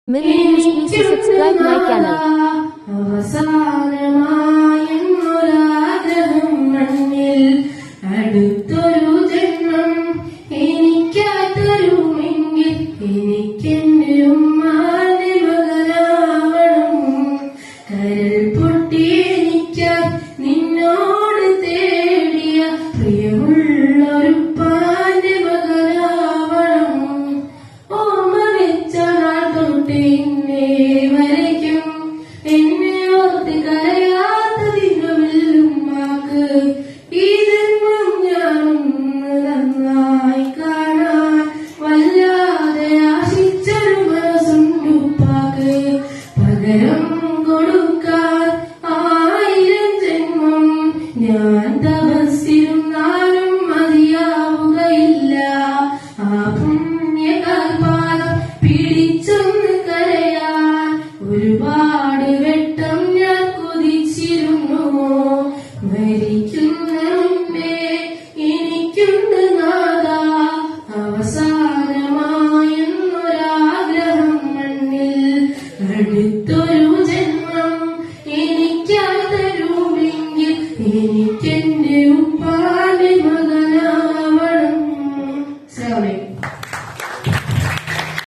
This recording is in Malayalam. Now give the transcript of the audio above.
Please subscribe my channel. അവസാനമായൊരാഗ്രഹം മണ്ണിൽ അടുത്തൊരു ജന്മം എനിക്കായി തരുമെങ്കിൽ എനിക്കെന്റെ ഉമ്മാന്റെ മകനാവണം. കരൾ പൊട്ടി എനിക്കായി നിന്നോട് തേടിയ പ്രിയമുള്ളൊരു പാന്റെ മകനാവണം. ഓർമ്മ വെച്ച നാൾ തൊട്ട് എന്നെ വരയ്ക്കും എന്നെ ഓർത്ത് കരയാത്തതിനുമ്മാക്ക് ഈ ജന്മം ഞാനൊന്ന് നന്നായി കാണാൻ വല്ലാതെ ആശിച്ചൊരു മനസ്സുണ്ടുപ്പാക്ക്. പകരം കൊടുക്കാൻ 1000 ജന്മം ഞാൻ തപസ്സിരുന്നാലും മതിയാവുകയില്ല. ആ പുണ്യകാൽപാദം പിടിച്ചൊന്ന് കരയാൻ ഒരുപാട് വെട്ടം ഞാൻ കൊതിച്ചിരുന്നു. മരിക്കുന്ന മുമ്പേ എനിക്കുണ്ട് നാഥ അവസാനമായൊരാഗ്രഹം മണ്ണിൽ അടുത്തൊരു ജന്മം എനിക്കായി തരുമെങ്കിൽ എനിക്കെന്റെ ഉപ്പാന്റെ